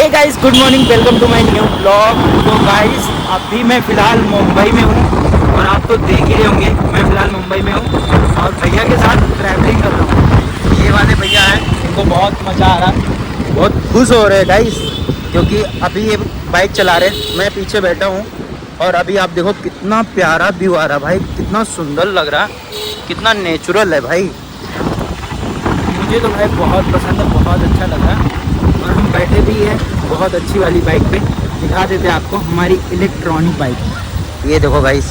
Hey guys, good morning, welcome to my new blog. तो guys, अभी मैं फ़िलहाल मुंबई में हूँ और आप तो देख ही रहे होंगे मैं फ़िलहाल मुंबई में हूँ और भैया के साथ ट्रैवलिंग कर रहा हूँ। ये वाले भैया हैं, इनको बहुत मज़ा आ रहा है, बहुत खुश हो रहे हैं गाइस, क्योंकि अभी ये बाइक चला रहे हैं, मैं पीछे बैठा हूँ और अभी आप देखो कितना प्यारा व्यू आ रहा है भाई, कितना सुंदर लग रहा है, कितना नेचुरल है भाई। मुझे तो भाई बहुत पसंद है, बहुत अच्छा लगा और हम बैठे भी हैं बहुत अच्छी वाली बाइक पे। दिखा देते हैं आपको हमारी इलेक्ट्रॉनिक बाइक। ये देखो गाइस।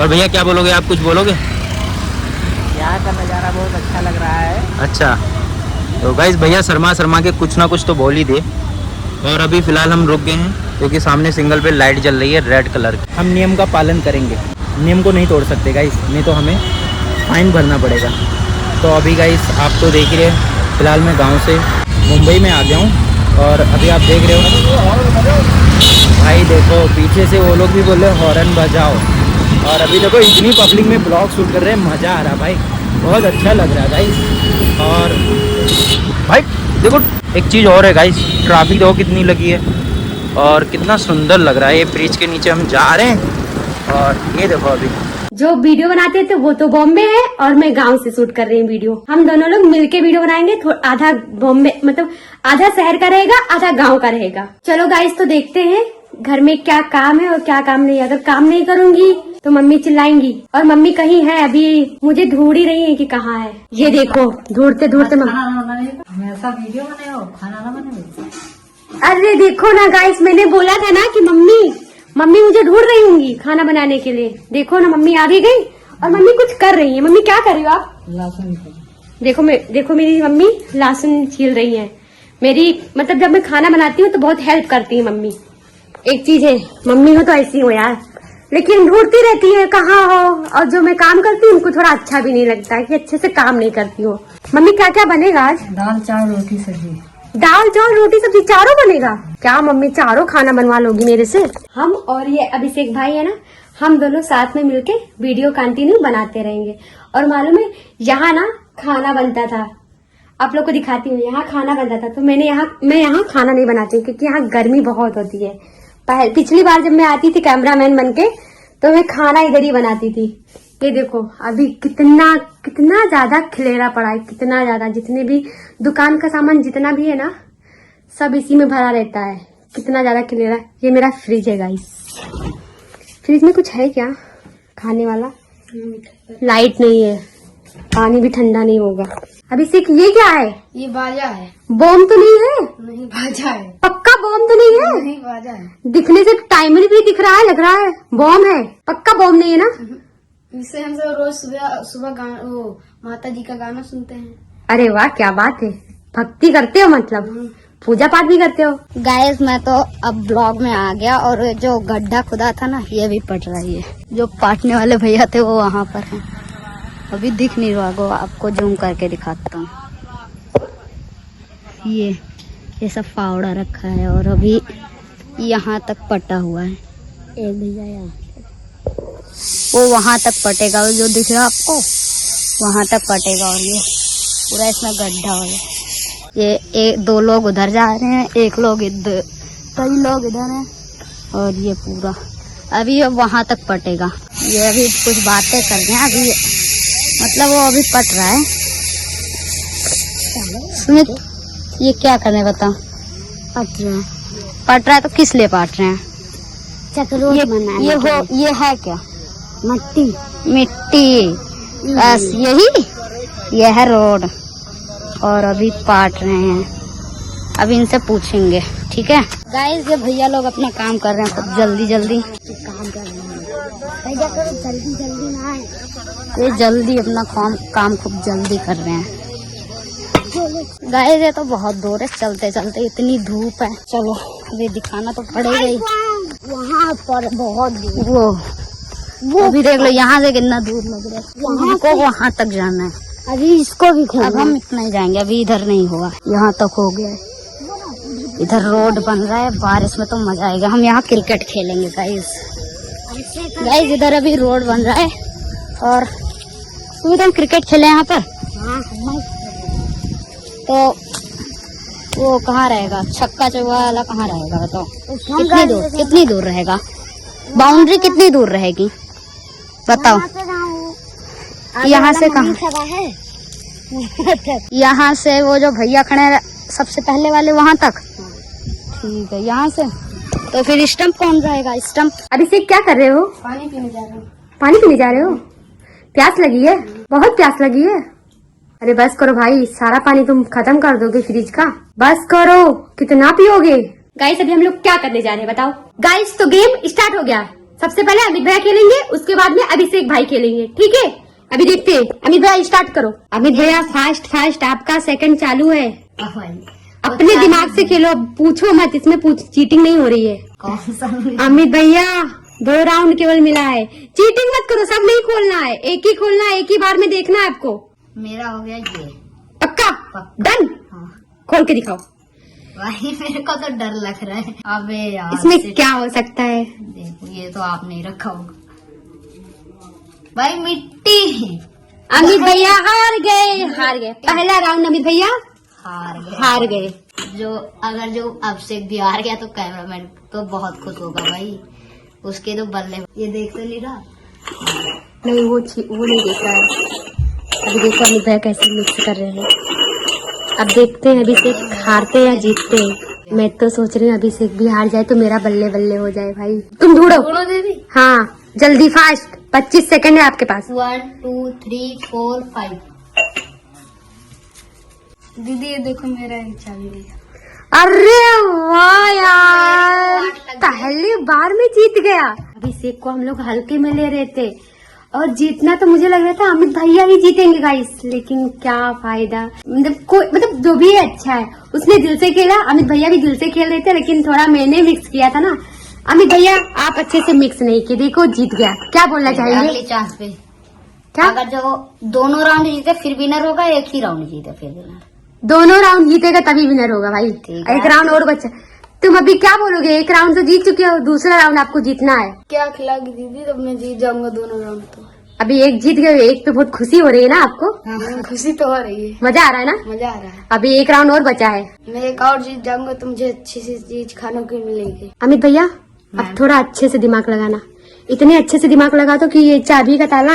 और भैया क्या बोलोगे, आप कुछ बोलोगे? यहाँ का नज़ारा बहुत अच्छा लग रहा है। अच्छा, तो गाइस भैया शर्मा के कुछ ना कुछ तो बोल ही दे। और अभी फ़िलहाल हम रुक गए हैं क्योंकि सामने सिग्नल पे लाइट जल रही है रेड कलर की। हम नियम का पालन करेंगे, नियम को नहीं तोड़ सकते गाइस, नहीं तो हमें फाइन भरना पड़ेगा। तो अभी गाइस आप तो देख ही रहे, फ़िलहाल मैं गांव से मुंबई में आ गया हूँ और अभी आप देख रहे हो भाई, देखो पीछे से वो लोग भी बोल रहे हॉर्न बजाओ। और अभी देखो इतनी पब्लिक में ब्लॉग शूट कर रहे हैं, मज़ा आ रहा है भाई, बहुत अच्छा लग रहा है गाइस। और भाई देखो एक चीज़ और है गाइस, ट्रैफिक देखो कितनी लगी है और कितना सुंदर लग रहा है। ये ब्रिज के नीचे हम जा रहे हैं और ये देखो अभी जो वीडियो बनाते थे वो तो बॉम्बे है और मैं गांव से शूट कर रही हूँ वीडियो। हम दोनों लोग मिलके वीडियो बनाएंगे, आधा बॉम्बे मतलब आधा शहर का रहेगा, आधा गांव का रहेगा। चलो गाइस, तो देखते हैं घर में क्या काम है और क्या काम नहीं। अगर काम नहीं करूंगी तो मम्मी चिल्लाएंगी और मम्मी कहीं है, अभी मुझे ढूंढ ही रही है कि कहाँ है। ये देखो ढूंढते ढूंढते हमेशा वीडियो बनाए हो, खाना ना बनाए। अरे देखो ना गाइस, मैंने बोला था ना कि मम्मी मुझे ढूंढ रही होंगी खाना बनाने के लिए। देखो ना मम्मी आगे गई और मम्मी कुछ कर रही है। मम्मी क्या कर रही हो आप? लहसुन। देखो मेरी मम्मी लहसुन छील रही है। मेरी मतलब जब मैं खाना बनाती हूँ तो बहुत हेल्प करती है मम्मी। एक चीज है, मम्मी हो तो ऐसी हो यार, लेकिन ढूंढती रहती है कहाँ हो। और जो मैं काम करती हूँ उनको थोड़ा अच्छा भी नहीं लगता है कि अच्छे से काम नहीं करती हो। मम्मी क्या क्या बनेगा आज? दाल चावल रोटी सब्जी। दाल चावल रोटी सब्जी चारों बनेगा क्या? मम्मी चारों खाना बनवा लोगी मेरे से? हम और ये अभिषेक भाई है ना, हम दोनों साथ में मिलके वीडियो कंटिन्यू बनाते रहेंगे। और मालूम है यहाँ ना खाना बनता था, आप लोग को दिखाती हूँ, यहाँ खाना बनता था। तो मैं यहाँ खाना नहीं बनाती क्योंकि यहाँ गर्मी बहुत होती है। पिछली बार जब मैं आती थी कैमरामैन बनके तो मैं खाना इधर ही बनाती थी। ये देखो अभी कितना ज्यादा खिलेरा पड़ा है, कितना ज्यादा। जितने भी दुकान का सामान जितना भी है ना, सब इसी में भरा रहता है। कितना ज्यादा खिलेरा। ये मेरा फ्रिज है गाइस। फ्रिज में कुछ है क्या खाने वाला? लाइट नहीं है, पानी भी ठंडा नहीं होगा। अभिषेक ये क्या है? ये बाजा है। बॉम्ब तो नहीं है? नहीं बाजा है। पक्का बॉम्ब तो नहीं है? नहीं बाजा है। दिखने से टाइमर भी दिख रहा है, लग रहा है बॉम्ब है। पक्का बॉम्ब नहीं है ना? इससे हम सब रोज सुबह वो माता जी का गाना सुनते हैं। अरे वाह, क्या बात है, भक्ति करते हो मतलब, पूजा पाठ भी करते हो। गाइस मैं तो अब ब्लॉग में आ गया और जो गड्ढा खुदा था ना ये भी पट रही है। जो पाटने वाले भैया थे वो वहाँ पर हैं, अभी दिख नहीं रहा वो, आपको जूम करके दिखाता हूँ। ये सब फावड़ा रखा है और अभी यहाँ तक पटा हुआ है। एक भैया यहाँ वो वहाँ तक पटेगा, वो जो दिख रहा है आपको वहाँ तक पटेगा और ये पूरा इसमें गड्ढा हो गया। ये दो लोग उधर जा रहे हैं, एक लोग इधर, कई लोग इधर हैं और ये पूरा अभी वहाँ तक पटेगा। ये अभी कुछ बातें कर रहे हैं, अभी मतलब वो अभी पट रहा है। सुमित ये क्या कर रहे हैं बता? पट रहा है तो किस लिए पाट रहे हैं? ये है क्या? मिट्टी बस यही, यह है रोड और अभी पाट रहे हैं। अभी इनसे पूछेंगे, ठीक है गाइस। ये भैया लोग अपना काम कर रहे हैं खूब जल्दी काम कर रहे हैं, जल्दी ना आए। ये जल्दी अपना काम खूब जल्दी कर रहे हैं गाइस। ये तो बहुत दूर है, चलते चलते इतनी धूप है। चलो अभी दिखाना तो पड़ेगा ही। वहाँ पर बहुत दूर, वो अभी देख लो यहाँ से कितना दूर लग रहा है। हमको वहाँ तक जाना है, अभी इसको भी अब हम इतना ही जाएंगे, अभी इधर नहीं होगा, यहाँ तक हो गया है। इधर रोड बन रहा है, बारिश में तो मजा आएगा। हम यहाँ क्रिकेट खेलेंगे गाइस। इधर अभी रोड बन रहा है और हम क्रिकेट खेले यहाँ पर। तो वो कहाँ रहेगा, छक्का चौका वाला कहाँ रहेगा बताओ। कितनी दूर रहेगा, बाउंड्री कितनी दूर रहेगी बताओ। यहाँ से कहाँ है? यहाँ से वो जो भैया खड़े हैं सबसे पहले वाले वहाँ तक। ठीक है, यहाँ से तो फिर स्टंप कौन रहेगा? स्टंप। अभिषेक क्या कर रहे हो? पानी पीने जा रहा हूँ। पानी पीने जा रहे हो? प्यास लगी है? बहुत प्यास लगी है? अरे बस करो भाई, सारा पानी तुम खत्म कर दोगे फ्रिज का। बस करो, कितना पियोगे? गाइस अभी हम लोग क्या करने जा रहे हैं बताओ। गाइस तो गेम स्टार्ट हो गया। सबसे पहले अमित भैया खेलेंगे, उसके बाद में अभिषेक भाई खेलेंगे, ठीक है? अभी देखते हैं। अमित भैया स्टार्ट करो। अमित भैया फास्ट आपका सेकंड चालू है। अपने दिमाग से खेलो, पूछो मत, इसमें चीटिंग नहीं हो रही है। अमित भैया 2 राउंड केवल मिला है, चीटिंग मत करो, सब नहीं खोलना है, एक ही खोलना है, एक ही बार में देखना है आपको। मेरा हो गया ये। पक्का? डन। खोल के दिखाओ। भाई मेरे को तो डर लग रहा है। अबे यार, इसमें क्या हो सकता है? देखो ये तो आप नहीं रखा होगा भाई, मिट्टी। अमित भैया हार गए। पहला राउंड अमित भैया हार गए। जो अभिषेक भी हार गया तो कैमरामैन तो बहुत खुश होगा भाई, उसके तो बल्ले। ये देख तो नहीं रहा? नहीं, वो नहीं देख रहा है। अभी देखो अमित भैया कैसे मिक्स कर रहे हैं। अब देखते हैं अभिषेक हारते या जीतते हैं। मैं तो सोच रही हूँ अभिषेक भी हार जाए तो मेरा बल्ले बल्ले हो जाए। भाई तुम ढूंढो दीदी। हाँ जल्दी, फास्ट, 25 सेकंड है आपके पास। 1 2 3 4 5। दीदी ये देखो मेरा एक चाबी लिया। अरे वाह यार, पहली बार में जीत गया। अभिषेक को हम लोग हल्के में ले रहे थे और जीतना तो मुझे लग रहा था अमित भैया ही जीतेंगे गाइस, लेकिन क्या फायदा। मतलब जो भी है अच्छा है, उसने दिल से खेला, अमित भैया भी दिल से खेल रहे थे, लेकिन थोड़ा मैंने मिक्स किया था ना। अमित भैया आप अच्छे से मिक्स नहीं किए, देखो जीत गया। क्या बोलना चाहेंगे? अगले चांस पे क्या? अगर जो दोनों राउंड जीते फिर विनर होगा, एक ही राउंड जीते फिर विनर। दोनों राउंड जीतेगा तभी विनर होगा भाई। एक राउंड और बचा। तुम अभी क्या बोलोगे? एक राउंड तो जीत चुके हो, दूसरा राउंड आपको जीतना है। क्या खिलाओगी दीदी? तब मैं जीत जाऊंगा दोनों राउंड। तो अभी एक जीत गए, एक पे बहुत खुशी हो रही है ना आपको? खुशी तो हो रही है, मजा आ रहा है ना? मजा आ रहा है। अभी एक राउंड और बचा है। मैं एक और जीत जाऊंगा तो मुझे अच्छी सी चीज खाने को मिलेगी। अमित भैया अब थोड़ा अच्छे से दिमाग लगाना, इतने अच्छे से दिमाग लगा दो कि ये चाबी का ताला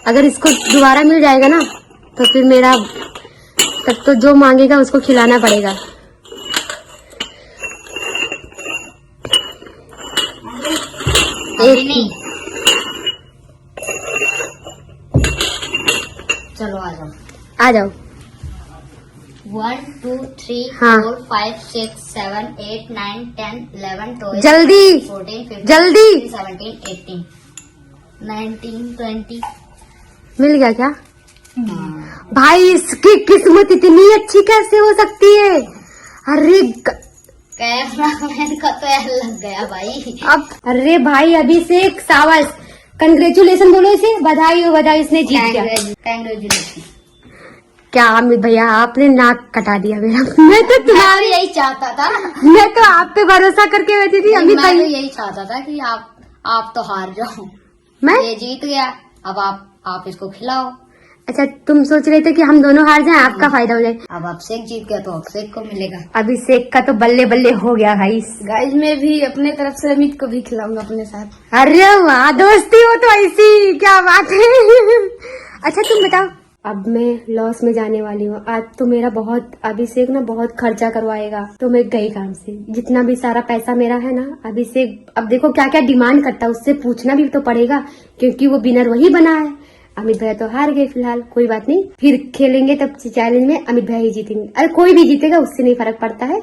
अगर इसको दोबारा मिल जाएगा ना तो फिर मेरा तब तो जो मांगेगा उसको खिलाना पड़ेगा। एक नहीं। चलो आ जाओ। 1 2 3 हाँ। 4 5 6 7 8 9 10 11 12 जल्दी 14 15 जल्दी। 16 17 18 19 20। मिल गया क्या? भाई इसकी किस्मत इतनी अच्छी कैसे हो सकती है? अरे कैमरामैन का तो यार लग गया भाई। अब अरे भाई अभिषेक सावस, कंग्रेचुलेशन बोलो इसे, बधाई हो बधाई, इसने जीत गया। कंग्रेचुलेशन। क्या अमित भैया आपने नाक कटा दिया मेरा। मैं तो तुम्हारी यही चाहता था। मैं तो आप पे भरोसा करके बैठी थी अमित मैं तो भाई। यही चाहता था कि आप तो हार जाओ। मैं ये जीत गया, अब आप इसको खिलाओ। अच्छा तुम सोच रहे थे कि हम दोनों हार जाएं, आपका फायदा हो जाए। अब अभिषेक जीत गया तो अभिषेक को मिलेगा। अभिषेक का तो बल्ले बल्ले हो गया भाई। गाइस मैं भी अपने तरफ से अमित को भी खिलाऊंगा अपने साथ। अरे वाह, दोस्ती हो तो ऐसी, क्या बात है। अच्छा तुम बताओ, अब मैं लॉस में जाने वाली हूँ। आज तो मेरा बहुत, अभिषेक ना बहुत खर्चा करवाएगा, तो मैं गई काम से। जितना भी सारा पैसा मेरा है ना, अभिषेक अब देखो क्या क्या डिमांड करता है, उससे पूछना भी तो पड़ेगा, क्योंकि वो विनर वही बना है। अमित भैया तो हार गए फिलहाल, कोई बात नहीं, फिर खेलेंगे तब चैलेंज में अमित भैया ही जीतेंगे। अरे कोई भी जीतेगा उससे नहीं फर्क पड़ता है,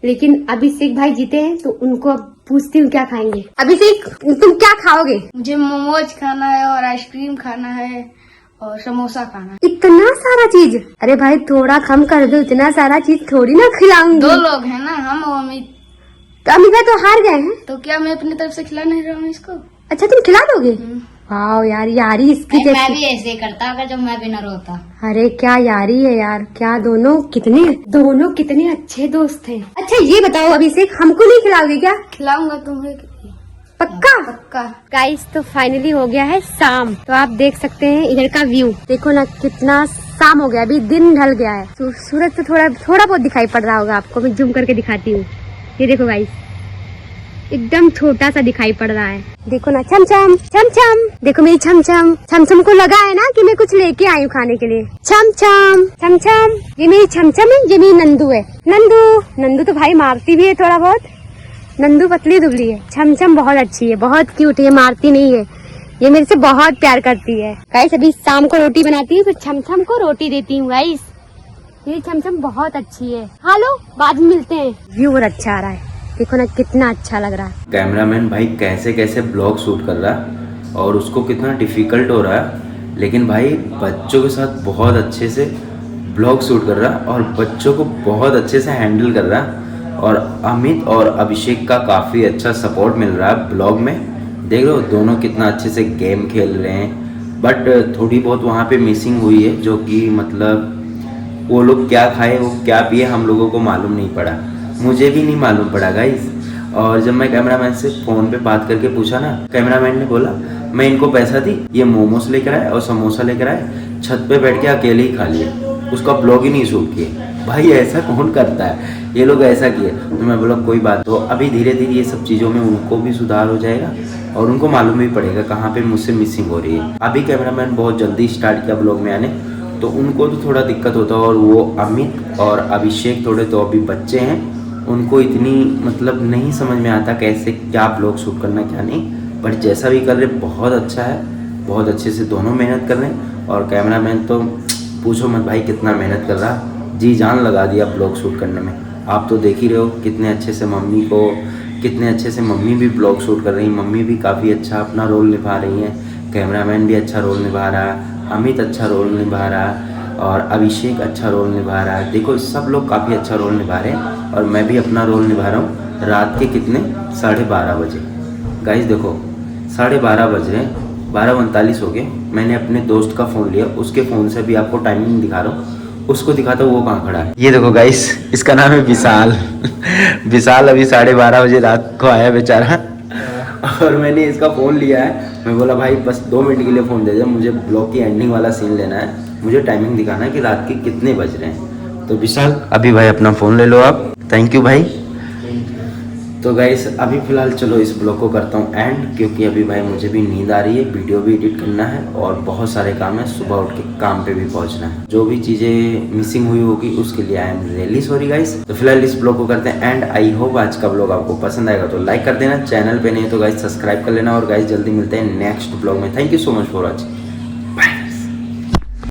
लेकिन अभिषेक भाई जीते हैं तो उनको अब पूछती हूँ क्या खाएंगे। अभिषेक तुम क्या खाओगे? मुझे मोमोज खाना है और आइसक्रीम खाना है और समोसा खाना है। इतना सारा चीज? अरे भाई थोड़ा कम कर दो, इतना सारा चीज थोड़ी ना खिलाऊंगी। 2 लोग हैं ना, हम और अमित। तो अमित भाई तो हार गए हैं, तो क्या मैं अपनी तरफ से खिला नहीं रहा हूँ इसको? अच्छा तुम खिला दोगे? वाह यार, यारी इसकी मैं जैसी। भी ऐसे ही करता अगर जब मैं विनर होता। अरे क्या यारी है यार, क्या दोनों कितने अच्छे दोस्त हैं। अच्छा ये बताओ अभिषेक, हमको नहीं खिलाओगे क्या? खिलाऊंगा तुम्हें। पक्का? पक्का। गाइस तो फाइनली हो गया है शाम, तो आप देख सकते हैं इधर का व्यू, देखो ना कितना शाम हो गया, अभी दिन ढल गया है। सूरज तो थोड़ा बहुत दिखाई पड़ रहा होगा आपको, मैं जूम करके दिखाती हूँ। ये देखो गाइस, एकदम छोटा सा दिखाई पड़ रहा है। देखो ना, छम छम, देखो मेरी छम को लगा है ना कि मैं कुछ लेके आई हूँ खाने के लिए। छम, ये मेरी छम है, ये मेरी नंदू है। नंदू तो भाई मारती भी है थोड़ा बहुत। नंदू पतली दुबली है, छम बहुत अच्छी है, बहुत क्यूट है, ये मारती नहीं है, ये मेरे से बहुत प्यार करती है। गाइस अभी शाम को रोटी बनाती हूँ, फिर छम को रोटी देती हूँ। गाइस मेरी छम बहुत अच्छी है। हेलो, बाद में मिलते हैं। व्यू बहुत अच्छा आ रहा है, देखो ना कितना अच्छा लग रहा है। कैमरामैन भाई कैसे कैसे ब्लॉग शूट कर रहा है और उसको कितना डिफिकल्ट हो रहा है, लेकिन भाई बच्चों के साथ बहुत अच्छे से ब्लॉग शूट कर रहा है और बच्चों को बहुत अच्छे से हैंडल कर रहा है। और अमित और अभिषेक का काफ़ी अच्छा सपोर्ट मिल रहा है ब्लॉग में। देख लो दोनों कितना अच्छे से गेम खेल रहे हैं। बट थोड़ी बहुत वहाँ पे मिसिंग हुई है, जो कि मतलब वो लोग क्या खाए वो क्या पिए हम लोगों को मालूम नहीं पड़ा, मुझे भी नहीं मालूम पड़ा गाइस। और जब मैं कैमरामैन से फ़ोन पे बात करके पूछा ना, कैमरामैन ने बोला मैं इनको पैसा दी, ये मोमोस लेकर आए और समोसा लेकर आए, छत पे बैठ के अकेले ही खा लिए, उसका ब्लॉग ही नहीं शूट किए। भाई ऐसा कौन करता है, ये लोग ऐसा किए। तो मैं बोला कोई बात, तो अभी धीरे धीरे ये सब चीज़ों में उनको भी सुधार हो जाएगा और उनको मालूम भी पड़ेगा कहाँ पे मुझसे मिसिंग हो रही है। अभी कैमरामैन बहुत जल्दी स्टार्ट किया ब्लॉग में आने, तो उनको तो थोड़ा दिक्कत होता है। और वो अमित और अभिषेक थोड़े तो अभी बच्चे हैं, उनको इतनी मतलब नहीं समझ में आता कैसे क्या ब्लॉग शूट करना क्या नहीं। बट जैसा भी कर रहे बहुत अच्छा है, बहुत अच्छे से दोनों मेहनत कर रहे हैं। और कैमरामैन तो पूछो मत भाई कितना मेहनत कर रहा, जी जान लगा दिया ब्लॉग शूट करने में। आप तो देख ही रहे हो कितने अच्छे से मम्मी भी ब्लॉग शूट कर रही हैं। मम्मी भी काफ़ी अच्छा अपना रोल निभा रही हैं, कैमरामैन भी अच्छा रोल निभा रहा है, अमित अच्छा रोल निभा रहा है और अभिषेक अच्छा रोल निभा रहा है। देखो सब लोग काफ़ी अच्छा रोल निभा रहे हैं और मैं भी अपना रोल निभा रहा हूँ। रात के कितने 12:30 बजे गाइस, देखो 12:30 बज रहे हैं, 12:39 हो गए। मैंने अपने दोस्त का फ़ोन लिया, उसके फ़ोन से भी आपको टाइमिंग दिखा रहा हूँ, उसको दिखाता हूँ वो कहाँ खड़ा है। ये देखो गाइस, इसका नाम है विशाल। विशाल अभी 12:30 बजे रात को आया बेचारा और मैंने इसका फ़ोन लिया है। मैं बोला भाई बस 2 मिनट के लिए फ़ोन दे दे, मुझे ब्लॉग की एंडिंग वाला सीन लेना है, मुझे टाइमिंग दिखाना है कि रात के कितने बज रहे हैं। तो विशाल अभी भाई अपना फ़ोन ले लो आप। थैंक यू भाई। तो गाइस अभी फ़िलहाल चलो इस ब्लॉग को करता हूँ एंड, क्योंकि अभी भाई मुझे भी नींद आ रही है, वीडियो भी एडिट करना है और बहुत सारे काम है, सुबह उठ के काम पे भी पहुँचना है। जो भी चीज़ें मिसिंग हुई होगी उसके लिए I am really sorry guys. तो फिलहाल इस ब्लॉग को करते हैं एंड। आई होप आज का ब्लॉग आपको पसंद आएगा, तो लाइक कर देना, चैनल पे नहीं तो गाइस सब्सक्राइब कर लेना। और गाइस जल्दी मिलते हैं नेक्स्ट ब्लॉग में। Thank you so much for watching.